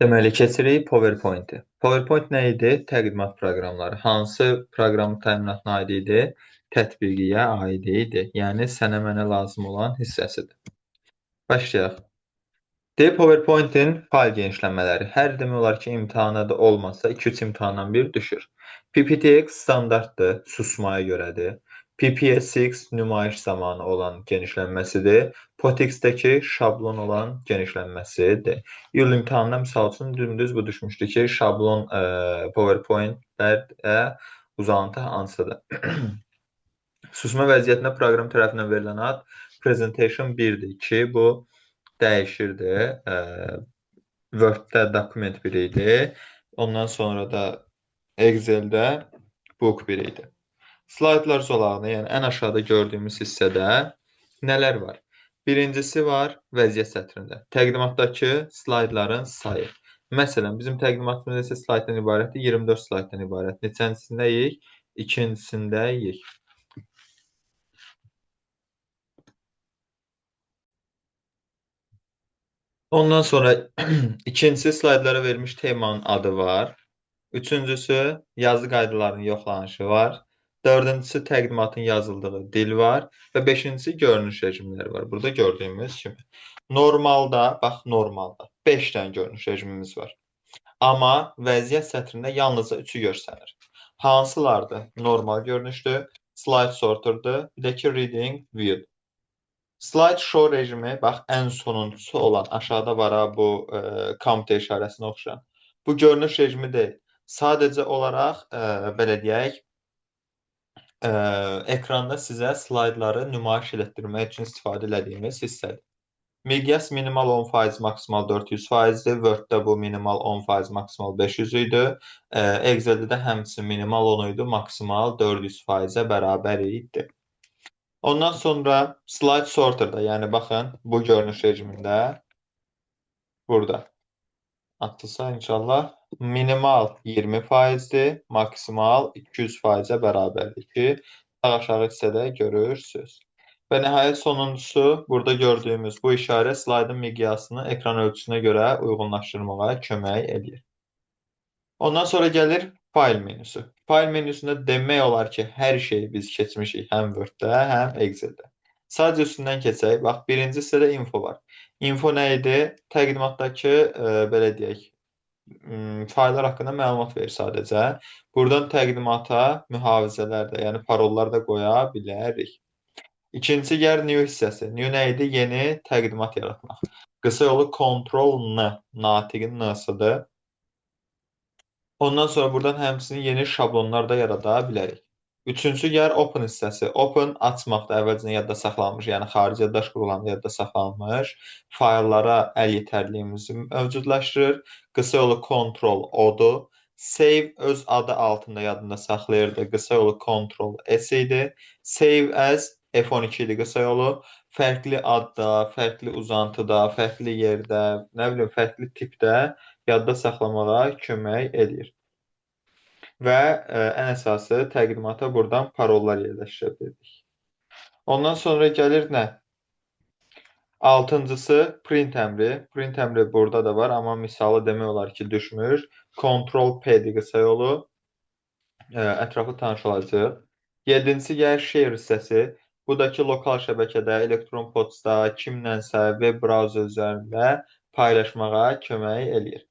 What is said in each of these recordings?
Deməli, keçirik PowerPoint-i. PowerPoint nə idi? Təqdimat proqramları. Hansı proqram təminatına aid idi? Tətbiqiyə aid idi. Yəni, sənə mənə lazım olan hissəsidir. Başlayaq. PowerPoint-in fayl genişlənmələri. Hər demək olar ki, imtahana da olmasa 2-3 imtahandan bir düşür. PPTX standartdır, susmaya görədir. PPSX nümayiş zamanı olan genişlənməsidir. POTX-dəki şablon olan genişlənməsidir. İyul imtahanında misal üçün dümdüz bu düşmüşdü ki, şablon PowerPoint-lərə uzantı hansıdır? Susma vəziyyətində proqram tərəfindən verilən ad presentation 1-dir ki, bu dəyişirdi. Word-də dokument 1 idi. Ondan sonra da Excel-də book 1 idi. Slaydlar zolağında, yəni ən aşağıda gördüyümüz hissədə nələr var? Birincisi var vəziyyət sətrində. Təqdimatdakı slaydların sayı. Məsələn, bizim təqdimatımız neçə slayddan ibarətdir? 24 slayddan ibarət. Neçəncisindəyik? İkincisindəyik. Ondan sonra ikincisi slaydlara verilmiş temanın adı var. Üçüncüsü yazı qaydalarının yoxlanışı var. Dördüncüsü təqdimatın yazıldığı dil var. Və beşincisi görünüş rejimləri var. Burada gördüyümüz kimi. Normalda, bax normalda 5 dənə görünüş rejimimiz var. Amma vəziyyət sətrində yalnızca 3-ü görsənir. Hansılardır? Normal görünüşdür, slide sorterdır, bir də ki reading view. Slide show rejimi, bax, ən sonuncusu olan, aşağıda var ha, bu komputer işarəsinə oxşayan. Bu görünüş rejimi deyil. Sadəcə olaraq, belə deyək, ekranda sizə slaydları nümayiş etdirmək üçün istifadə edədiyimiz hissədir. Miqyas minimal 10%, maksimal 400%-dir. Word-də bu minimal 10%, maksimal 500 idi. Excel-də də həmçinin minimal 10 idi, maksimal 400%-ə bərabər idi. Ondan sonra slide sorter'da, yəni baxın, bu görünüş rejimində burada atılsa inşallah minimal 20%-dir, maksimal 200%-ə bərabərdir ki, sağ-aşağı hissədə görürsünüz. Və nəhayət sonuncusu, burada gördüyümüz bu işarə slaydın miqyasını ekran ölçüsünə görə uyğunlaşdırmağa kömək edir. Ondan sonra gəlir fayl menüsü. Fayl menüsündə demək olar ki, hər şeyi biz keçmişik həm Word-də, həm Excel-də. Sadəcə üstündən keçək. Bax, birinci hissədə info var. Info nə idi? Təqdimatdakı, belə deyək, fayllar haqqında məlumat verir sadəcə. Buradan təqdimata mühafizələr də, yəni parollar da qoya bilərik. İkincisi gəlir new hissəsi. New nə idi? Yeni təqdimat yaratmaq. Qısa yolu Ctrl-N, natiqin N-sıdır. Ondan sonra buradan həmçinin yeni şablonlar da yarada bilərik. Üçüncü gəlir open hissəsi. Open açmaqda əvvəlcədən yadda saxlanmış, yəni xarici yaddaş qurğulamada yadda saxlanmış fayllara əl yetərliyimizi mövcudlaşdırır. Qısa yolu Ctrl-O-dur. Save öz adı altında yadında saxlayırdı. Qısa yolu Ctrl-S idi. Save as F12 idi qısa yolu. Fərqli adda, fərqli uzantıda, fərqli yerdə, nə bilim, fərqli tipdə yadda saxlamağa kömək edir. Və ən əsası təqdimata buradan parollar yerləşdirə bilirik. Ondan sonra gəlir nə? Altıncısı print əmri. Print əmri burada da var, amma misalı demək olar ki, düşmür. Ctrl-P qısa yolu. Ətraflı tanış olacaq. Yedincisi gəlir share hissəsi. Bu da ki, lokal şəbəkədə, elektron poçtda, kimlənsə, web brauzer üzərində paylaşmağa kömək eləyir.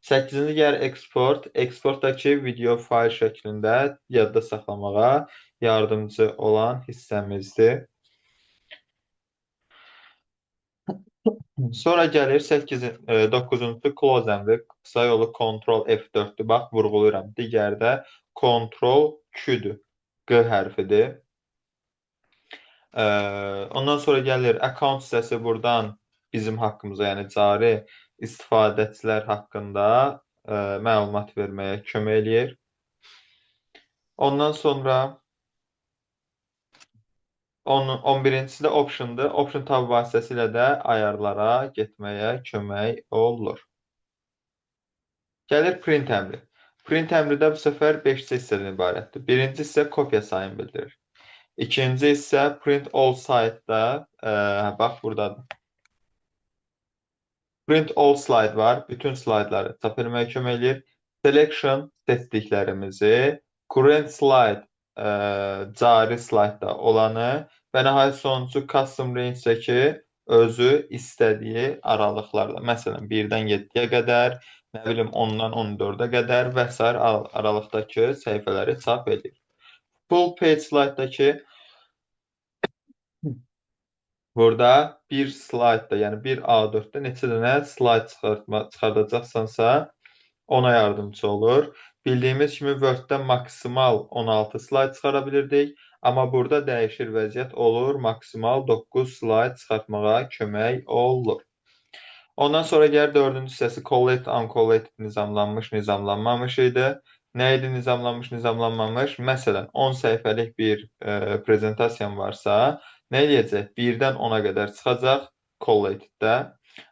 8-ci gəlir export. Exportdakı video fayl şəklində yadda saxlamağa yardımcı olan hissəmizdir. Sonra gəlir 9-cu close əmri. Qısa yolu Ctrl F4-dür. Bax, vurğulayıram. Digəri də Ctrl Q-dür. Q hərfidir. Ondan sonra gəlir account hissəsi, buradan bizim haqqımıza, yəni cari istifadəçilər haqqında məlumat verməyə kömək eləyir. Ondan sonra 11-incisi də optiondur. Option tab vasitəsilə də ayarlara getməyə kömək olur. Gəlir print əmri. Print əmridə bu səfər 5 hissədən ibarətdir. Birinci hissə kopya sayını bildirir. İkinci hissə print all site-da, bax buradadır. Print all slide var. Bütün slaydları çap etməyə kömək eləyir. Selection seçdiklərimizi, current slide cari slaydda olanı və nəhayət sonuncu custom range-dəki özü istədiyi aralıqlarla. Məsələn, 1-dən 7-yə qədər, nə bilim 10-dan 14-ə qədər və s. aralıqdakı səhifələri çap edir. Full page slide-dakı burada bir slaydda, yəni bir A4-də neçə dənə slayd çıxardacaqsansa, ona yardımcı olur. Bildiyimiz kimi Word-də maksimal 16 slayd çıxara bilirdik, amma burada dəyişir vəziyyət olur, maksimal 9 slayd çıxartmağa kömək olur. Ondan sonra gəlir dördüncü hissəsi collate, uncollate nizamlanmış, nizamlanmamış idi. Nə idi nizamlanmış, nizamlanmamış? Məsələn, 10 səhifəlik bir prezentasiyam varsa, nə edəcək? 1-dən 10-a qədər çıxacaq collated-də.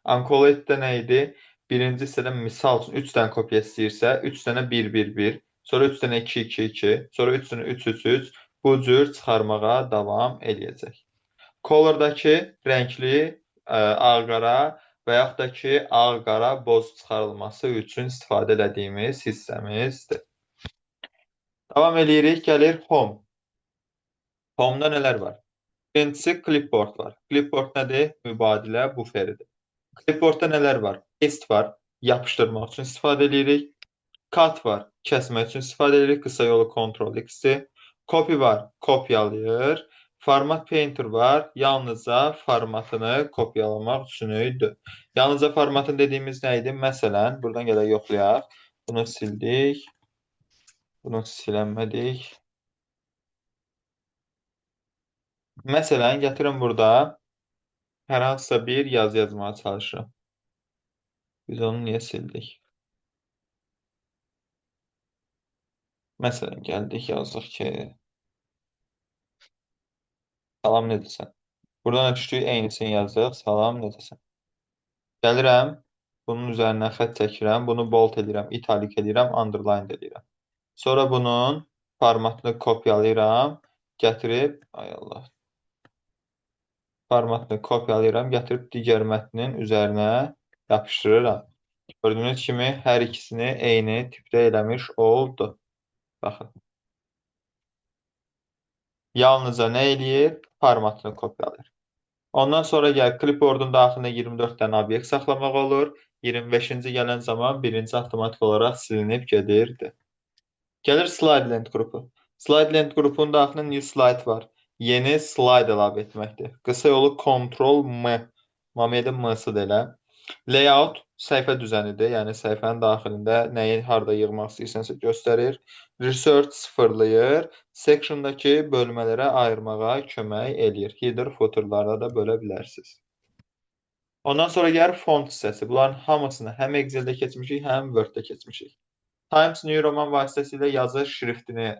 Uncollated-də nə idi? Birinci hissədən misal üçün 3 dənə kopya istəyirsə, 3 dənə 1-1-1, sonra 3 dənə 2-2-2, sonra 3 dənə 3-3-3 bu cür çıxarmağa davam eləyəcək. Color-dakı rəngli ağ-qara və yaxud da ki, ağ-qara boz çıxarılması üçün istifadə etdiyimiz hissəmizdir. Davam edirik, gəlir Home. Home-da nələr var? Birincisi Clipboard var. Clipboard nədir? Mübadilə buferidir. Clipboard-da nələr var? Paste var, yapışdırmaq üçün istifadə edirik. Cut var, kəsmək üçün istifadə edirik. Qısa yolu Ctrl-X-dir. Copy var, kopyalayır. Format Painter var, yalnızca formatını kopyalamaq üçün idi. Yalnızca formatın dediyimiz nə idi? Məsələn, buradan gələk yoxlayaq. Bunu sildik. Bunu silənmədik. Məsələn, gətirin burada hər hansısa bir yazı yazmağa çalışırım. Biz onu niyə sildik? Məsələn, gəldik, yazdıq ki, salam, necəsən? Buradan düşdük, eynisini yazdıq, salam, necəsən? Gəlirəm, bunun üzərindən xətt çəkirəm, bunu bold edirəm, italik edirəm, underline edirəm. Sonra bunun formatını kopyalayıram, gətirib, ay Allah, formatını kopyalayıram, gətirib digər mətnin üzərinə yapışdırıram. Gördüyünüz kimi hər ikisini eyni tipdə eləmiş oldu. Baxın. Yalnızca nə eləyir? Formatını kopyalayır. Ondan sonra gəl, clipboardun daxilində 24 dənə obyekt saxlamaq olur. 25-ci gələn zaman birinci avtomatik olaraq silinib gedirdi. Gəlir slide length qrupu. Slide length qrupunun daxilində new slide var. Yeni slide əlavə etməkdir. Qısa yolu Ctrl-M. Mamiyədə M-sı da elə. Layout səhifə düzənidir. Yəni səhifənin daxilində nəyi harda yığmaq istəyirsənsə göstərir. Research sıfırlayır. Sectiondakı bölmələrə ayırmağa kömək eləyir. Header, footerlarda da bölə bilərsiniz. Ondan sonra gəlir font hissəsi. Bunların hamısını həm Excel-də keçmişik, həm Word-də keçmişik. Times New Roman vasitəsilə yazı şriftini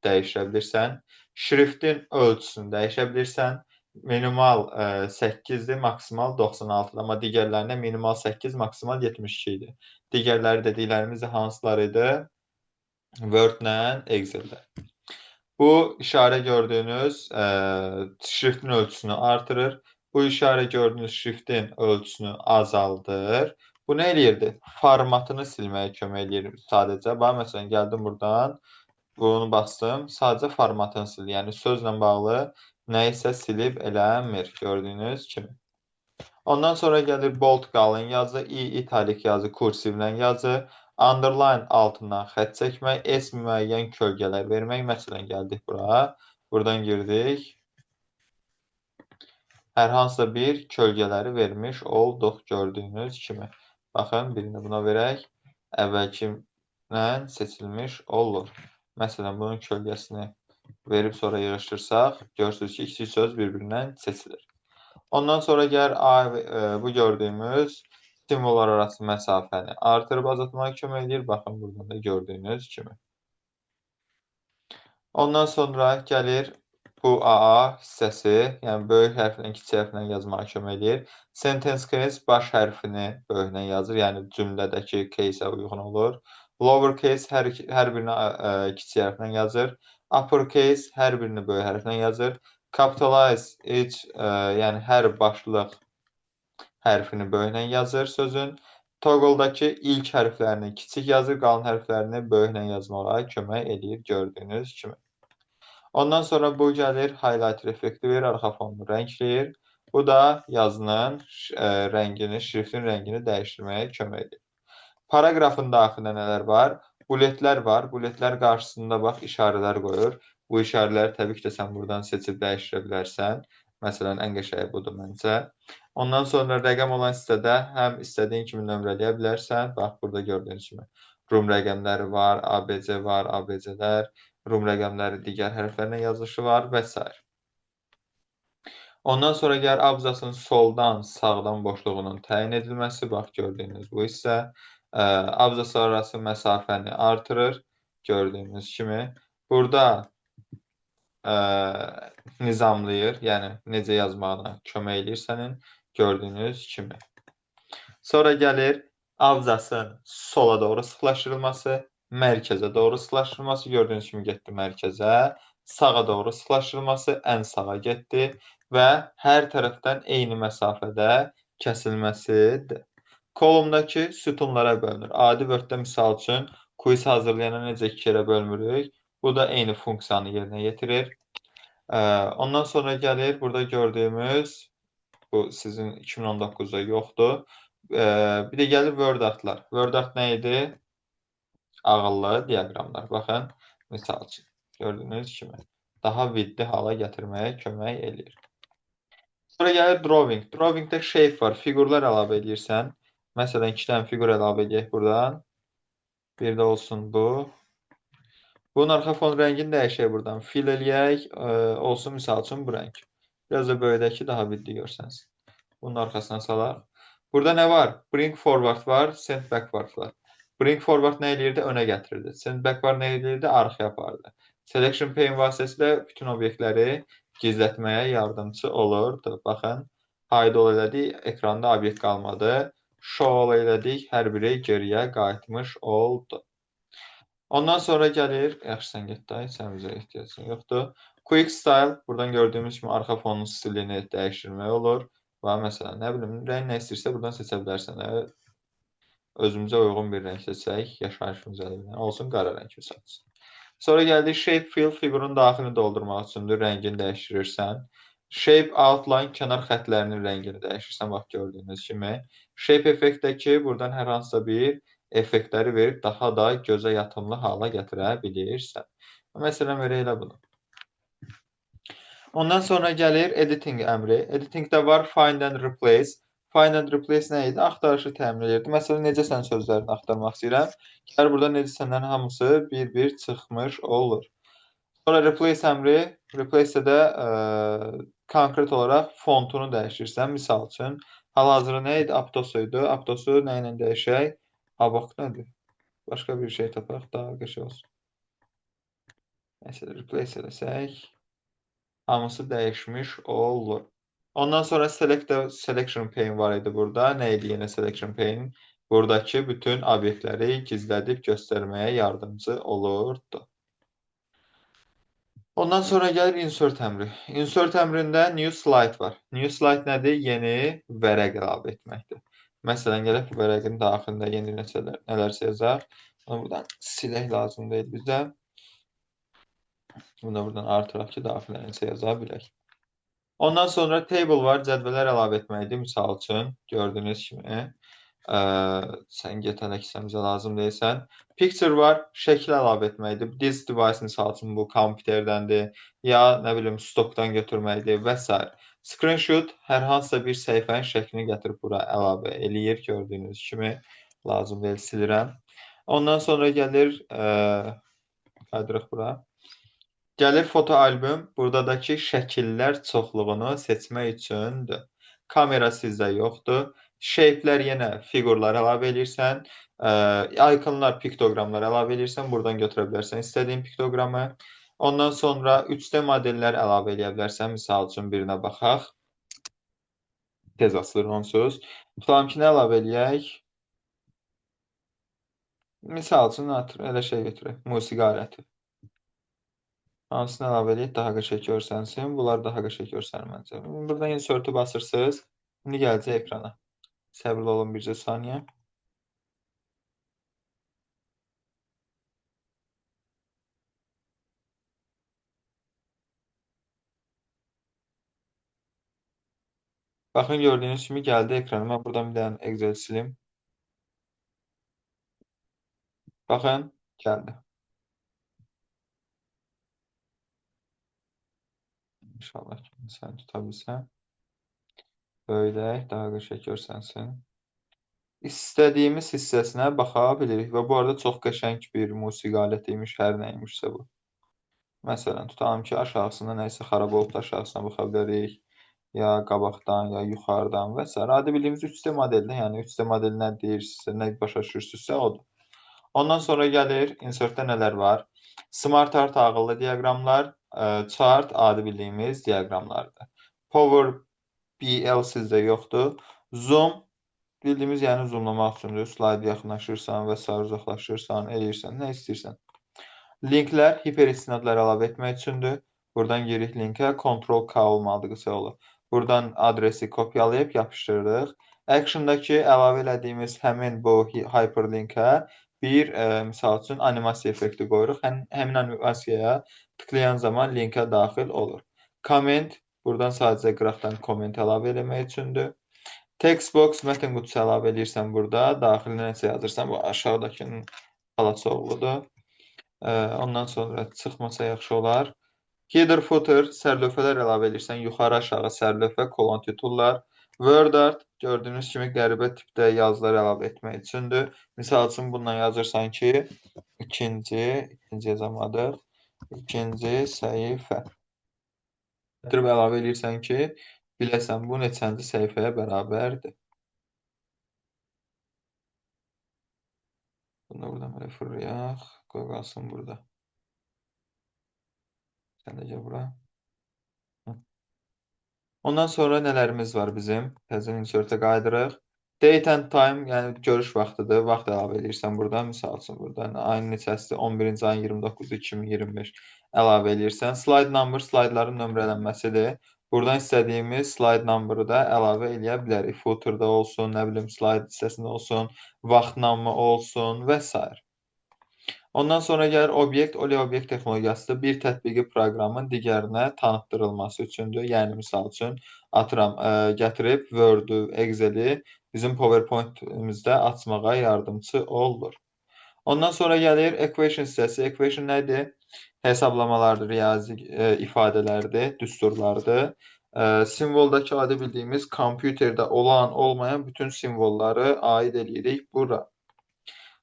dəyişə bilirsən. Şriftin ölçüsünü dəyişə bilirsən. Minimal 8-dir, maksimal 96-dır. Amma digərlərində minimal 8, maksimal 72 idi. Digərləri dediklərimiz hansılar idi? Word-lə, Excel-də. Bu işarə gördüyünüz şriftin ölçüsünü artırır. Bu işarə gördüyünüz şriftin ölçüsünü azaldır. Bu nə eləyirdi? Formatını silməyə kömək eləyir sadəcə. Bax, məsələn, gəldim buradan, bunu bastım, sadəcə formatını sil. Yəni, sözlə bağlı nəyisə silib eləmir, gördüyünüz kimi. Ondan sonra gəlir bold qalın yazı, italik yazı, kursivlə yazı, underline altından xətt çəkmək, S müəyyən kölgələr vermək. Məsələn, gəldik bura, buradan girdik. Hər hansısa bir kölgələri vermiş olduq, gördüyünüz kimi. Baxın, birini buna verək, əvvəlkindən seçilmiş olur. Məsələn, bunun kölgəsini verib sonra yığışdırsaq, görürsünüz ki, iki söz bir-birindən seçilir. Ondan sonra gəlir bu gördüyümüz simvollar arası məsafəni artırıb azaltmağa kömək edir. Baxın, buradan da gördüyünüz kimi. Ondan sonra gəlir bu AA hissəsi, yəni böyük hərflə kiçik hərflə yazmağa kömək edir. Sentence case baş hərfini böyüklə yazır, yəni cümlədəki case-ə uyğun olur. Lower case hər birini kiçik hərflə yazır. Upper case hər birini böyük hərflə yazır. Capitalize each, yəni hər başlıq hərfini böyüklə yazır sözün. Toggle'dakı ilk hərflərini kiçik yazır, qalan hərflərini böyüklə yazmağa kömək eləyir gördüyünüz kimi. Ondan sonra bu gəlir highlighter effekti verir, arxa fonunu rəngləyir. Bu da yazının rəngini, şriftin rəngini dəyişdirməyə kömək edir. Paraqrafın daxilində nələr var? Bulletlər var. Bulletlər qarşısında bax işarələr qoyur. Bu işarələri təbii ki də sən buradan seçib dəyişdirə bilərsən. Məsələn, ən qəşəyi budur məncə. Ondan sonra rəqəm olan hissədə həm istədiyin kimi nömrələyə bilərsən. Bax, burada gördüyünüz kimi rum rəqəmləri var, ABC var, ABC-lər, rum rəqəmləri digər hərflərlə yazılışı var və s. Ondan sonra gəlir abzasın soldan sağdan boşluğunun təyin edilməsi. Bax, gördüyünüz bu hissə abzaslar arası məsafəni artırır. Gördüyünüz kimi. Burada nizamlayır, yəni necə yazmağına kömək eləyir sənin gördüyünüz kimi. Sonra gəlir abzasın sola doğru sıxlaşdırılması, mərkəzə doğru sıxlaşdırılması. Gördüyünüz kimi getdi mərkəzə, sağa doğru sıxlaşdırılması, ən sağa getdi və hər tərəfdən eyni məsafədə kəsilməsidir. Kolumdakı sütunlara bölünür. Adi Word-də misal üçün quiz hazırlayana necə iki yerə bölmürük? Bu da eyni funksiyanı yerinə yetirir. Ondan sonra gəlir burada gördüyümüz, bu sizin 2019-da yoxdur. Bir də gəlir Word artlar. Word art nə idi? Ağıllı diaqramlar. Baxın, misal üçün gördüyünüz kimi daha viddi hala gətirməyə kömək eləyir. Sonra gəlir drawing. Drawingdə shape var, fiqurlar əlavə edirsən. Məsələn, 2 dənə fiqur əlavə edək buradan. Bir də olsun bu. Bunun arxa fon rəngini dəyişək buradan. Fill eləyək, olsun misal üçün bu rəng. Biraz da böyüdək ki, daha viddi görsənsin. Bunun arxasına salaq. Burada nə var? Bring forward var, send backward var. Bring forward nə eləyirdi? Önə gətirirdi. Send backward nə eləyirdi? Arxaya apardı. Selection pane vasitəsilə bütün obyektləri gizlətməyə yardımcı olurdu. Baxın, hide all elədik, ekranda obyekt qalmadı. Show all elədik, hər biri geriyə qayıtmış oldu. Ondan sonra gəlir, yaxşı sən getdi, sən bizə ehtiyacın yoxdur. Quick style, buradan gördüyümüz kimi arxa fonun stilini dəyişdirmək olur. Və məsələn, nə bilim, rəng nə istəyirsə buradan seçə bilərsən. Özümüzə uyğun bir rəng seçək, yaşayışımıza olsun qara rəng misal üçün. Sonra gəldik shape fill, fiqurun daxilini doldurmaq üçündür, rəngini dəyişdirirsən. Shape outline, kənar xətlərinin rəngini dəyişirsən, bax gördüyünüz kimi. Shape effektdəki buradan hər hansısa bir effektləri verib daha da gözə yatımlı hala gətirə bilirsən. Məsələn, verək elə bunu. Ondan sonra gəlir editing əmri. Editingdə var find and replace. Find and replace nə idi? Axtarışı təmin edirdi. Məsələn, necə sən sözlərini axtarmaq istəyirəm. Gəlir burada necə səndən hamısı bir-bir çıxmış olur. Sonra replace əmri. Replace də konkret olaraq fontunu dəyişirsən. Misal üçün, hal-hazırda nə idi? Aptosu idi. Aptosu nə ilə dəyişək? Abaq nədir? Başqa bir şey tapaq, daha qəşəng olsun. Məsələn, replace edəsək. Hamısı dəyişmiş olur. Ondan sonra selection pane var idi burada. Nə idi yenə selection pane? Buradakı bütün obyektləri gizlədib göstərməyə yardımcı olurdu. Ondan sonra gəlir insert əmri. Insert əmrində new slide var. New slide nədir? Yeni vərəq əlavə etməkdir. Məsələn, gələk bu vərəqin daxilində yeni nələrsə yazaq. Bunu buradan silək lazım deyil bizə. Bunu da buradan artıraq ki, daxilə necə yaza bilək. Ondan sonra table var, cədvələr əlavə etməkdir. Misal üçün, gördüyünüz kimi, sən get hələ ki, sən bizə lazım deyilsən. Picture var, şəkil əlavə etməkdir. This device, misal üçün, bu kompüterdəndir, ya, nə bilim, stokdan götürməkdir və s. Screenshot hər hansısa bir səhifənin şəklini gətirib bura əlavə eləyir, gördüyünüz kimi. Lazım deyil, silirəm. Ondan sonra gəlir, qaydırıq bura. Gəlir foto albüm, buradakı şəkillər çoxluğunu seçmək üçündür. Kamera sizdə yoxdur. Shape'lər yenə fiqurlar əlavə edirsən. Iconlar, piktoqramlar əlavə edirsən. Buradan götürə bilərsən istədiyin piktoqramı. Ondan sonra 3D modellər əlavə edə bilərsən. Misal üçün birinə baxaq. Tez asılır onsuz. Tutalım ki, nə əlavə eləyək? Misal üçün, elə şey götürək. Musiqi aləti. Hansını əlavə edək, daha qəşəng görsənsin. Bunlar daha qəşəng görsənir məncə. Buradan insert'ü basırsınız. İndi gələcək ekrana. Səbirli olun bircə saniyə. Baxın, gördüyünüz kimi gəldi ekrana. Mən buradan bir dənə Excel silim. Baxın, gəldi. İnşallah ki, sən tuta bilsən. Böyüdək, daha qəşəng görsənsin. İstədiyimiz hissəsinə baxa bilirik və bu arada çox qəşəng bir musiqi aləti imiş, hər nə imişsə bu. Məsələn, tutalım ki, aşağısında nəsə xarab olub da aşağısına baxa bilərik. Ya qabaqdan, ya yuxarıdan və s. Adi bildiyimiz 3D modeldir. Yəni 3D model nə deyirsinizsə, nə başa düşürsünüzsə odur. Ondan sonra gəlir insertdə nələr var? Smart Art ağıllı diaqramlar, chart adi bildiyimiz diaqramlardır. Power BL sizdə yoxdur. Zoom bildiyimiz yəni zoomlamaq üçündür. Slayd yaxınlaşırsan və sair uzaqlaşırsan, eləyirsən, nə istəyirsən. Linklər hiperistinadlar əlavə etmək üçündür. Buradan giririk linkə, Ctrl-K olmalıdır qısa yolu. Buradan adresi kopyalayıb yapışdırırıq. Action'dakı əlavə elədiyimiz həmin bu hyperlinkə bir misal üçün animasiya effekti qoyuruq. Həmin animasiyaya tıklayan zaman linkə daxil olur. Comment, buradan sadəcə qıraqdan komment əlavə eləmək üçündür. Textbox, mətn qutusu əlavə edirsən burada, daxilinə nəsə yazırsan, bu aşağıdakının xalası oğludur. Ondan sonra çıxmasa yaxşı olar. Header, footer, sərlövhələr əlavə edirsən, yuxarı aşağı sərlövhə, kolon titullar. Word art, gördüyünüz kimi qəribə tipdə yazılar əlavə etmək üçündür. Misal üçün, bununla yazırsan ki, ikinci yazamadıq, ikinci səhifə. Gətirib əlavə edirsən ki, biləsən bu neçənci səhifəyə bərabərdir. Bunu buradan belə fırlayaq, qoy qalsın burada. Sən də gəl bura. Ondan sonra nələrimiz var bizim? Təzə insertə qayıdırıq. Date and time, yəni görüş vaxtıdır. Vaxt əlavə edirsən buradan. Misal üçün, buradan ayın neçəsidir? 11-ci ayın 29-u 2025 əlavə edirsən. Slide number, slaydların nömrələnməsidir. Buradan istədiyimiz slide number'ı da əlavə eləyə bilərik. Footer'da olsun, nə bilim, slide hissəsində olsun, vaxt namı olsun və s. Ondan sonra gəlir obyekt, obyekt texnologiyasıdır. Bir tətbiqi proqramın digərinə tanıtdırılması üçündür. Yəni, misal üçün, atıram, gətirib Word-ü, Excel-i bizim PowerPoint-imizdə açmağa yardımçı olur. Ondan sonra gəlir equation hissəsi. Equation nədir? Hesablamalardır, riyazi ifadələrdir, düsturlardır. Simvoldakı adi bildiyimiz kompüterdə olan, olmayan bütün simvolları aid edirik bura.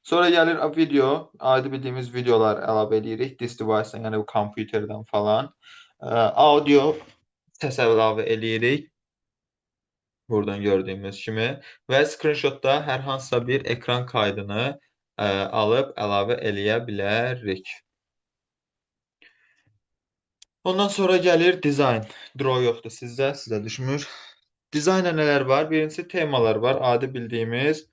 Sonra gəlir video, adi bildiyimiz videolar əlavə edirik, this device-dan, yəni bu kompüterdən falan. Audio səs əlavə edirik, buradan gördüyümüz kimi və screenshotda hər hansısa bir ekran kaydını alıb əlavə eləyə bilərik. Ondan sonra gəlir dizayn. Draw yoxdur sizdə düşmür. Dizaynda nələr var? Birincisi temalar var, adi bildiyimiz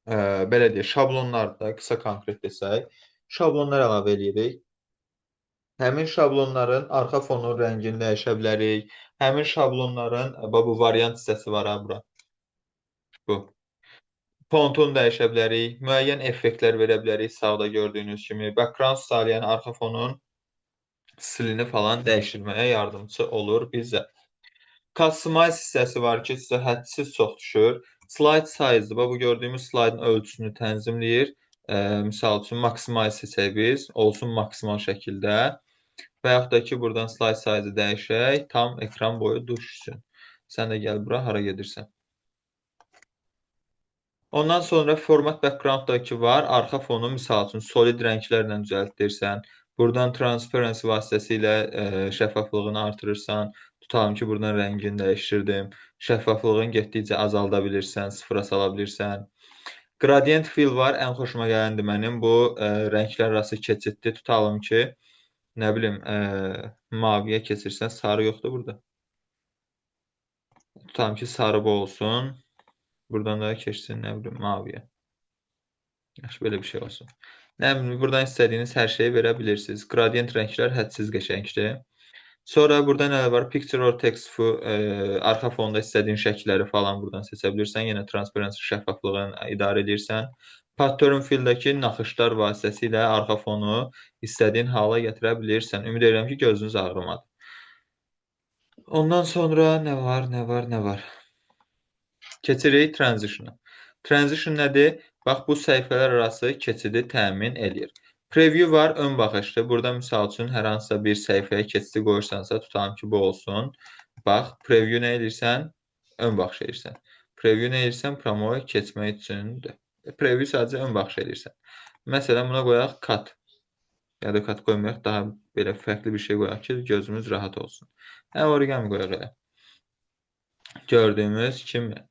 belə deyək, şablonlarda, qısa konkret desək, şablonlar əlavə edirik. Həmin şablonların arxa fonun rəngini dəyişə bilərik. Həmin şablonların, bu variant hissəsi var ha, bura. Bu. Fontunu dəyişə bilərik. Müəyyən effektlər verə bilərik, sağda gördüyünüz kimi. Background style, yəni arxa fonun stilini falan dəyişdirməyə yardımçı olur bizə. Customize hissəsi var ki, sizə hədsiz çox düşür. Slide size-dır. Bu gördüyümüz slaydın ölçüsünü tənzimləyir. Misal üçün, maximize seçək biz, olsun maksimal şəkildə. Və yaxud da ki, buradan slide size-ı dəyişək, tam ekran boyu düşsün. Sən də gəl bura, hara gedirsən. Ondan sonra format background-dakı var. Arxa fonu, misal üçün, solid rənglərlə düzəltdirsən. Buradan transparency vasitəsilə şəffaflığını artırırsan. Tutalım ki, buradan rəngini dəyişdirdim. Şəffaflığını getdikcə azalda bilirsən, sıfıra sala bilirsən. Gradient fill var. Ən xoşuma gələndir mənim. Bu, rənglər arası keçiddir. Tutalım ki, nə bilim, maviyə keçirsən. Sarı yoxdur burada. Tutalım ki, sarı bu olsun. Buradan da keçsin, nə bilim, maviyə. Yaxşı, belə bir şey olsun. Nə bilim, buradan istədiyiniz hər şeyi verə bilirsiniz. Gradient rənglər hədsiz qəşəngdir. Sonra burada nələr var? Picture or text arxa fonda istədiyin şəkilləri falan buradan seçə bilirsən. Yenə transparency şəffaflığını idarə edirsən. Pattern fill-dəki naxışlar vasitəsilə arxa fonu istədiyin hala gətirə bilirsən. Ümid edirəm ki, gözünüz ağrımadı. Ondan sonra nə var, nə var, nə var? Keçirik transition-a. Transition nədir? Bax, bu səhifələr arası keçidi təmin eləyir. Preview var, ön baxışdır. Burada misal üçün hər hansısa bir səhifəyə keçidi qoyursansa, tutalım ki, bu olsun. Bax, preview nə edirsən? Ön baxış edirsən. Preview nə edirsən? Promoya keçmək üçündür. Preview sadəcə ön baxış edirsən. Məsələn, buna qoyaq cut. Ya da cut qoymayaq, daha belə fərqli bir şey qoyaq ki, gözümüz rahat olsun. Origami qoyaq elə. Gördüyümüz kimi.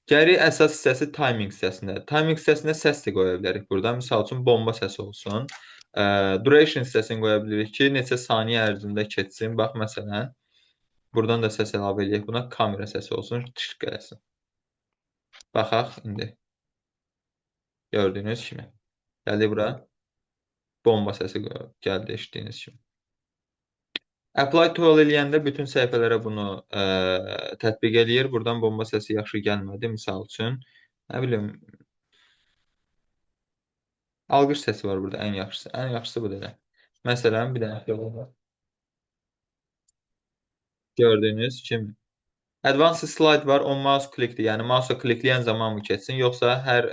Gəlirik əsas hissəsi timing hissəsində. Timing hissəsində səs də qoya bilərik burada. Misal üçün bomba səsi olsun. Duration hissəsini qoya bilirik ki, neçə saniyə ərzində keçsin. Bax, məsələn, buradan da səs əlavə edək. Buna kamera səsi olsun, tışıq eləsin. Baxaq indi. Gördüyünüz kimi. Gəldi bura. Bomba səsi gəldi eşitdiyiniz kimi. Apply to all eləyəndə bütün səhifələrə bunu tətbiq eləyir. Buradan bomba səsi yaxşı gəlmədi. Misal üçün, nə bilim, alqış səsi var burada ən yaxşısı. Ən yaxşısı budur elə. Məsələn, bir dənə yolu var. Gördüyünüz kimi. Advanced slide var. O mouse klikdir. Yəni mouse klikləyən zaman mı keçsin, yoxsa hər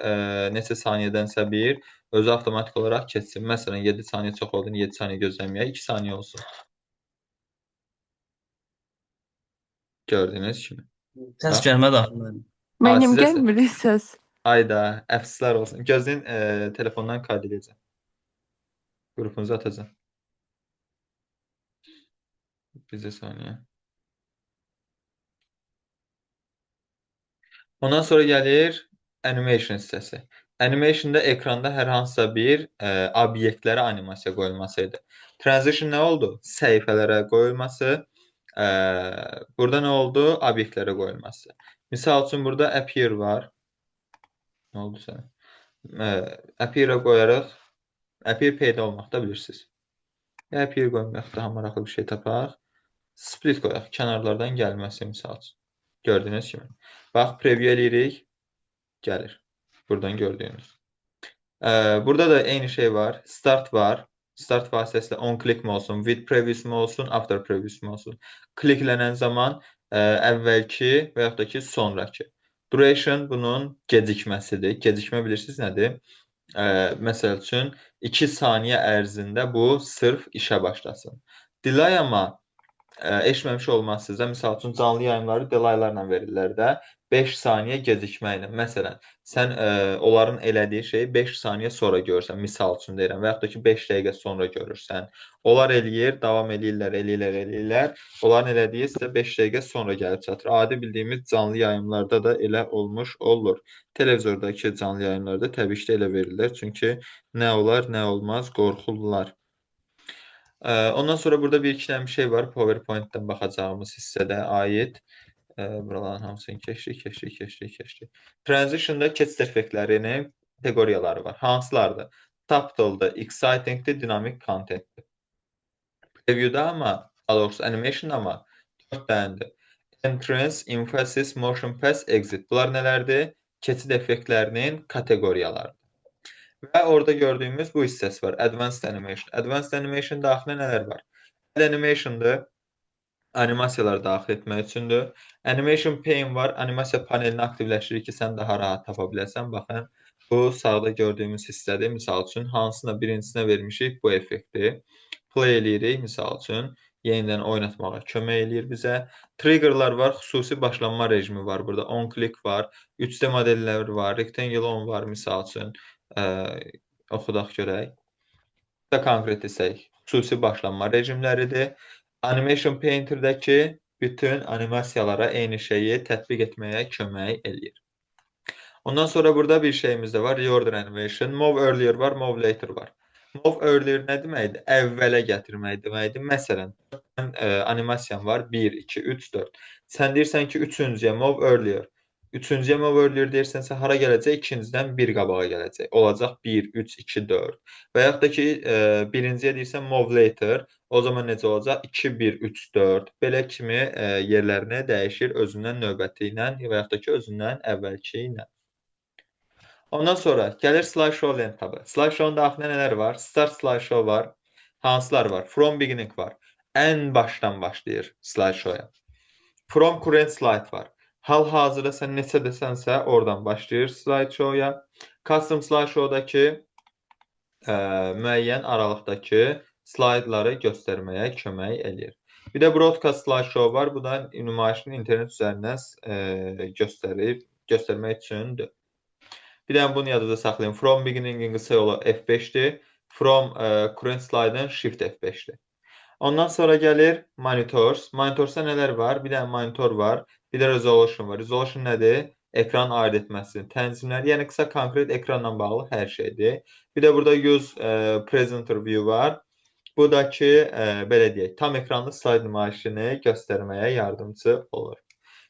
neçə saniyədənsə bir özü avtomatik olaraq keçsin. Məsələn, 7 saniyə çox olduğunu 7 saniyə gözləməyək, 2 saniyə olsun. Gördüyünüz kimi. Səs gəlmədi axı. Mənim sizə gəlmir səs. Ayda, əfsuslar olsun. Gözləyin, telefondan kayd edəcəm. Qrupunuza atacağım. Bir saniyə. Ondan sonra gəlir animation hissəsi. Animationda ekranda hər hansısa bir obyektlərə animasiya qoyulmasıdır. Transition nə oldu? Səhifələrə qoyulması. Burada nə oldu? Obyektlərə qoyulması. Misal üçün, burada appear var. Nə oldu sənə? Appear-a qoyarıq. Appear peyda olmaqda bilirsiniz. Appear qoymayaq, daha maraqlı bir şey tapaq. Split qoyaq, kənarlardan gəlməsi misal üçün. Gördüyünüz kimi. Bax, preview eləyirik. Gəlir. Buradan gördüyünüz. Burada da eyni şey var. Start var. Start vasitəsilə on click mi olsun, with previous mi olsun, after previous mi olsun. Kliklənən zaman əvvəlki və yaxud da ki, sonraki. Duration bunun gecikməsidir. Gecikmə bilirsiniz nədir? Məsəl üçün, 2 saniyə ərzində bu sırf işə başlasın. Delay amma eşitməmiş olmazsınız da, misal üçün, canlı yayımları delaylarla verirlər də, 5 saniyə gecikmə ilə. Məsələn, sən onların elədiyi şeyi 5 saniyə sonra görürsən, misal üçün deyirəm, və yaxud da ki, 5 dəqiqə sonra görürsən. Onlar eləyir, davam eləyirlər. Onların elədiyi sizə 5 dəqiqə sonra gəlib çatır. Adi bildiyimiz canlı yayımlarda da elə olmuş olur. Televizordakı canlı yayımlarda təbii ki, elə verirlər. Çünki nə olar, nə olmaz, qorxurlar. Ondan sonra burada bir-iki dənə bir şey var. PowerPoint-dən baxacağımız hissədə aid. Buraların hamısını keçdik. Transition-da keçid effektlərinin kateqoriyaları var. Hansılardır? Subtle-dır, exciting-dir, dynamic content-dir. Preview-da amma, daha doğrusu animation amma 4 dənədir. Entrance, emphasis, motion pass, exit. Bunlar nələrdir? Keçid effektlərinin kateqoriyalarıdır. Və orada gördüyümüz bu hissəsi var. Advanced Animation. Advanced Animation daxilində nələr var? Add Animation-dır. Animasiyaları daxil etmək üçündür. Animation Pane var. Animasiya panelini aktivləşdirir ki, sən daha rahat tapa biləsən. Baxın, bu sağda gördüyümüz hissədir. Misal üçün, hansına birincisinə vermişik bu effekti. Play eləyirik, misal üçün. Yenidən oynatmağa kömək eləyir bizə. Triggerlar var. Xüsusi başlanma rejimi var. Burada on click var. 3D modellər var. Rectangle on var, misal üçün. Oxudaq görək. Da konkret desək, xüsusi başlanma rejimləridir. Animation Painter-dəki bütün animasiyalara eyni şeyi tətbiq etməyə kömək eləyir. Ondan sonra burada bir şeyimiz də var. Reorder Animation. Move Earlier var, Move Later var. Move Earlier nə deməkdir? Əvvələ gətirmək deməkdir. Məsələn, animasiyan var. 1, 2, 3, 4. Sən deyirsən ki, üçüncüyə Move Earlier. Üçüncüyə move earlier deyirsənsə, hara gələcək? İkincidən bir qabağa gələcək. Olacaq 1, 3, 2, 4. Və yaxud da ki, birinciyə deyirsən move later, o zaman necə olacaq? 2, 1, 3, 4. Belə kimi yerlərini dəyişir özündən növbəti ilə və yaxud da ki, özündən əvvəlki ilə. Ondan sonra gəlir slideshow lentabı. Slideshowun daxilində nələr var? Start slideshow var. Hansılar var? From beginning var. Ən başdan başlayır slideshow'a. From current slide var. Hal-hazırda sən neçə desənsə, oradan başlayır slideshow'a. Custom slideshow'dakı müəyyən aralıqdakı slaydları göstərməyə kömək eləyir. Bir də broadcast slideshow var. Bu da nümayişini internet üzərindən göstərmək üçündür. Bir dənə bunu yadda saxlayın. From beginning-in qısa yolu F5-dir. From current slide-ın Shift F5-dir. Ondan sonra gəlir monitors. Monitorsa nələr var? Bir dənə monitor var. Bir də resolution var. Resolution nədir? Ekran ayırt etməsini tənzimlər. Yəni qısa konkret ekranla bağlı hər şeydir. Bir də burada use presenter view var. Bu da ki, belə deyək, tam ekranlı slayd nümayişini göstərməyə yardımcı olur.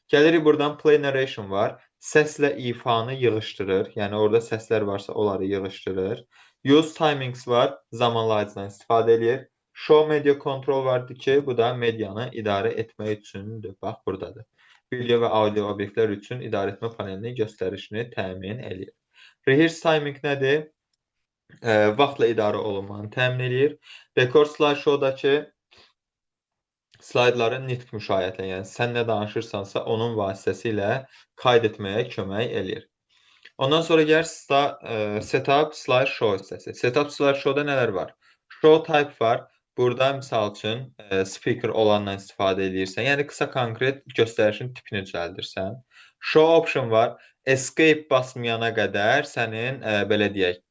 Gəlirik buradan play narration var. Səslə ifanı yığışdırır. Yəni orada səslər varsa onları yığışdırır. Use timings var. Zamanlayıcıdan istifadə edir. Show media control vardı ki, bu da medianı idarə etmək üçündür. Bax, buradadır. Video və audio obyektlər üçün idarə etmə panelinin göstərişini təmin edir. Rehearse timing nədir? Vaxtla idarə olunmanı təmin edir. Record slideshow-dakı slaydların nitq müşayiətinə, yəni sən nə danışırsansa, onun vasitəsilə qayd etməyə kömək eləyir. Ondan sonra gəlir setup slideshow hissəsi. Setup slideshow-da nələr var? Show type var. Burada misal üçün speaker olandan istifadə edirsən. Yəni qısa konkret göstərişin tipini düzəldirsən. Show option var. Escape basmayana qədər sənin belə deyək,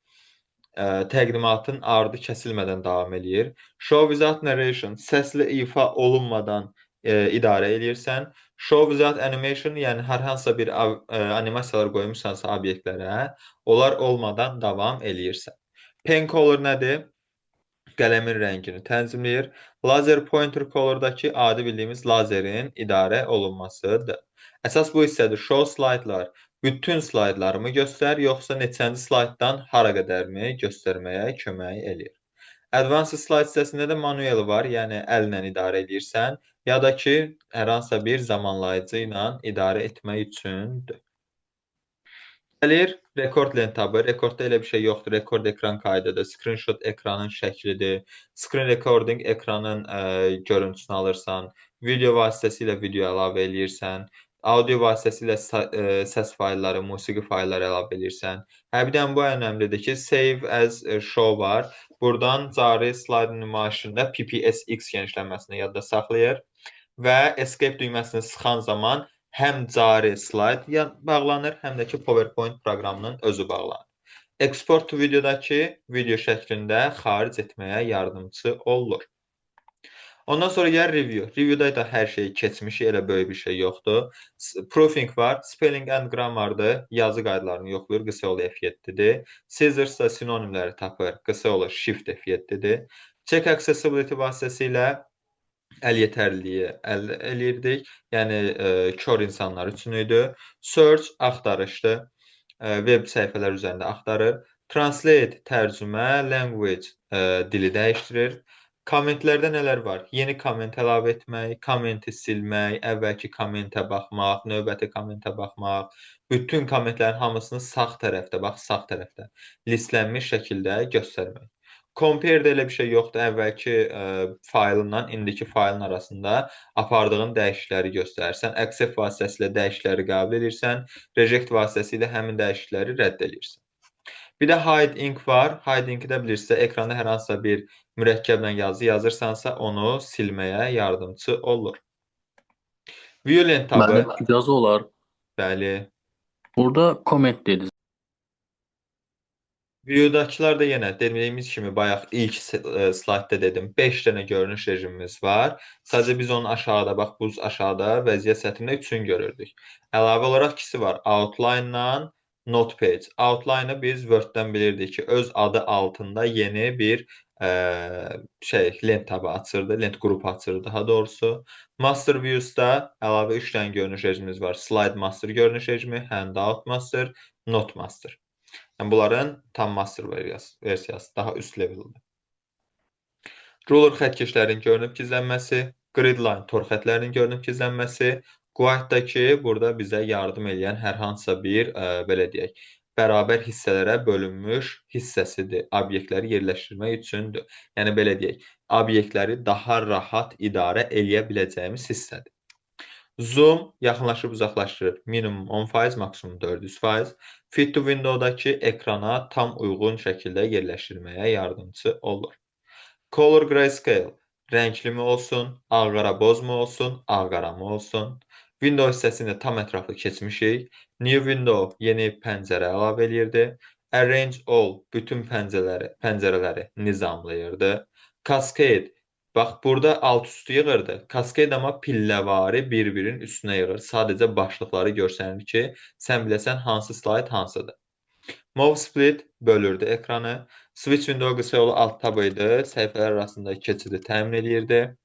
təqdimatın ardı kəsilmədən davam eləyir. Show without narration, səsli ifa olunmadan idarə edirsən. Show without animation, yəni hər hansısa bir animasiyalar qoymuşsansa obyektlərə, onlar olmadan davam eləyirsən. Pen color nədir? Qələmin rəngini tənzimləyir. Laser pointer color-dakı adi bildiyimiz lazerin idarə olunmasıdır. Əsas bu hissədir. Show slaytlar. Bütün slaydlarımı göstər, yoxsa neçənci slayddan hara qədərmi göstərməyə kömək eləyir. Advanced slide hissəsində də manuel var, yəni əllə idarə edirsən, ya da ki, hər hansısa bir zamanlayıcı ilə idarə etmək üçündür. Gəlir rekord lentabı. Rekordda elə bir şey yoxdur. Rekord ekran kaydıdır. Screenshot ekranın şəklidir. Screen recording ekranın görüntüsünü alırsan. Video vasitəsilə video əlavə eləyirsən. Audio vasitəsilə səs faylları, musiqi faylları əlavə eləyirsən. Bir dənə bu önəmlidir ki, save as show var. Buradan cari slayd nümayişində PPSX genişlənməsini yadda saxlayır və escape düyməsini sıxan zaman həm cari slayd bağlanır, həm də ki, PowerPoint proqramının özü bağlanır. Export to videodakı video şəklində xaric etməyə yardımcı olur. Ondan sonra gəlir review. Reviewda da hər şey keçmişi, elə böyük bir şey yoxdur. Proofing var, spelling and grammardır, yazı qaydalarını yoxlayır, qısa yolu F7-dir. Scissors da sinonimləri tapır, qısa yolu Shift F7-dir. Check accessibility vasitəsilə əl yetərliliyi əldə eləyirdik. Yəni, kör insanlar üçün idi. Search axtarışdır. Web səhifələr üzərində axtarır. Translate tərcümə, language dili dəyişdirir. Kommentlərdə nələr var? Yeni komment əlavə etmək, kommenti silmək, əvvəlki kommentə baxmaq, növbəti kommentə baxmaq, bütün kommentlərin hamısını sağ tərəfdə, bax, sağ tərəfdə listlənmiş şəkildə göstərmək. Compare-də elə bir şey yoxdur. Əvvəlki faylından indiki faylın arasında apardığın dəyişiklikləri göstərirsən. Accept vasitəsilə dəyişiklikləri qəbul edirsən. Reject vasitəsilə həmin dəyişiklikləri rədd edirsən. Bir də hide ink var. Hide inki də bilirsə, ekranda hər hansısa bir mürəkkəblə yazı yazırsansa, onu silməyə yardımcı olur. Violent tabı. Müəllim, icazə olar. Bəli. Burada comment dediniz. Videodakılar da yenə dediyimiz kimi bayaq ilk slaydda dedim 5 dənə görünüş rejimimiz var. Sadəcə biz onu aşağıda, bax bu aşağıda vəziyyət sətrində üçün görürdük. Əlavə olaraq ikisi var. Outline-la Notepad. Outline-ı biz Word-dən bilirdik ki, öz adı altında yeni bir lent tabı açırdı, lent qrupu açırdı daha doğrusu. Master Views'da əlavə 3 dənə görünüş rejimimiz var. Slide Master görünüş rejimi, Handout Master, Note Master. Yəni bunların tam master versiyası daha üst leveldir. Ruler xəttkeşlərin görünüb gizlənməsi, grid line tor xətlərinin görünüb gizlənməsi, Guide-dakı burada bizə yardım edən hər hansısa bir belə deyək, bərabər hissələrə bölünmüş hissəsidir. Obyektləri yerləşdirmək üçündür. Yəni belə deyək, obyektləri daha rahat idarə eləyə biləcəyimiz hissədir. Zoom yaxınlaşıb uzaqlaşdırır. Minimum 10%, maksimum 400%. Fit to Window-dakı ekrana tam uyğun şəkildə yerləşdirməyə yardımcı olur. Color Grayscale rəngli mi olsun, ağ-qara boz mu olsun, ağ-qara mı olsun? Window hissəsini tam ətraflı keçmişik. New Window yeni pəncərə əlavə eləyirdi. Arrange All bütün pəncərələri nizamlayırdı. Cascade bax, burada alt üstü yığırdı. Cascade amma pilləvari bir-birinin üstünə yığır. Sadəcə başlıqları görsənir ki, sən biləsən hansı slayd hansıdır. Move Split bölürdü ekranı. Switch Window qısa yolu alt tab idi. Səhifələr arasındakı keçidi təmin edirdi.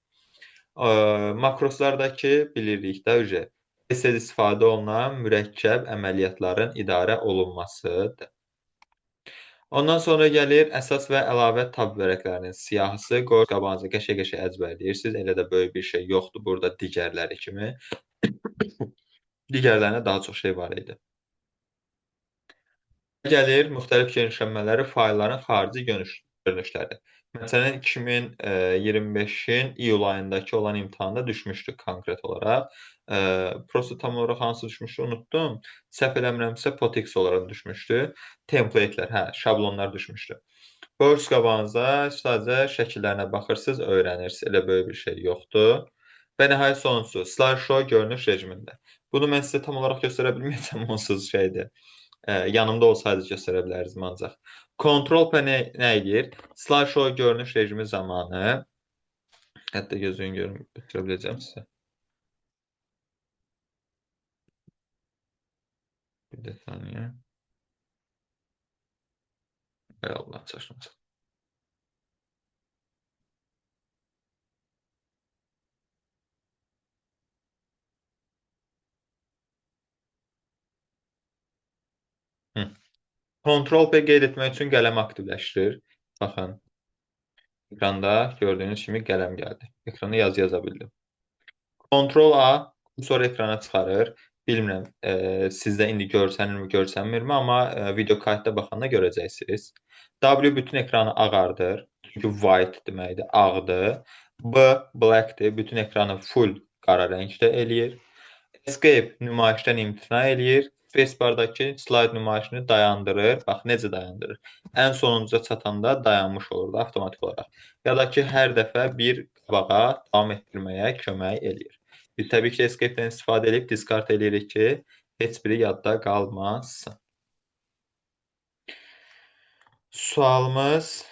Makroslardakı bilirik də, tez istifadə olunan mürəkkəb əməliyyatların idarə olunmasıdır. Ondan sonra gəlir əsas və əlavə tab vərəqlərinin siyahısı. Qoy qabağınıza qəşəng-qəşəng əzbərləyirsiniz. Elə də böyük bir şey yoxdur burada digərləri kimi. Digərlərində daha çox şey var idi. Gəlir müxtəlif genişlənmələri faylların xarici görünüşləri. Məsələn, 2025-in iyul ayındakı olan imtahanda düşmüşdü konkret olaraq. Prosta tam olaraq hansı düşmüşdü, unutdum. Səhv eləmirəmsə, POTX olaraq düşmüşdü. Templatelər, şablonlar düşmüşdü. Qoyursuz qabağınıza, sadəcə şəkillərinə baxırsınız, öyrənirsiniz. Elə böyük bir şey yoxdur. Və nəhayət sonuncusu, slideshow görünüş rejimində. Bunu mən sizə tam olaraq göstərə bilməyəcəm, onsuz şeydir. Yanımda olsaydı göstərə bilərdim ancaq. Control P nə edir? Slideshow görünüş rejimi zamanı, hətta gözünü görüm, götürə biləcəm sizə. Bir də saniyə. Ay Allah, çaşmasın. Control P qeyd etmək üçün qələmi aktivləşdirir. Baxın, ekranda gördüyünüz kimi qələm gəldi. Ekranda yazı yaza bildim. Control A kursor ekrana çıxarır. Bilmirəm, sizdə indi görsənmirmi, amma video kayıtda baxanda görəcəksiniz. W bütün ekranı ağardır. Çünki white deməkdir, ağdır. B blackdir, bütün ekranı full qara rəngdə eləyir. Escape nümayişdən imtina eləyir. Spacebardakı slide nümayişini dayandırır. Bax, necə dayandırır? Ən sonuncuya çatanda dayanmış olur da avtomatik olaraq. Ya da ki, hər dəfə bir qabağa davam etdirməyə kömək eləyir. Biz təbii ki, Escape-dən istifadə edib discard eləyirik ki, heç biri yadda qalmasın. Sualımız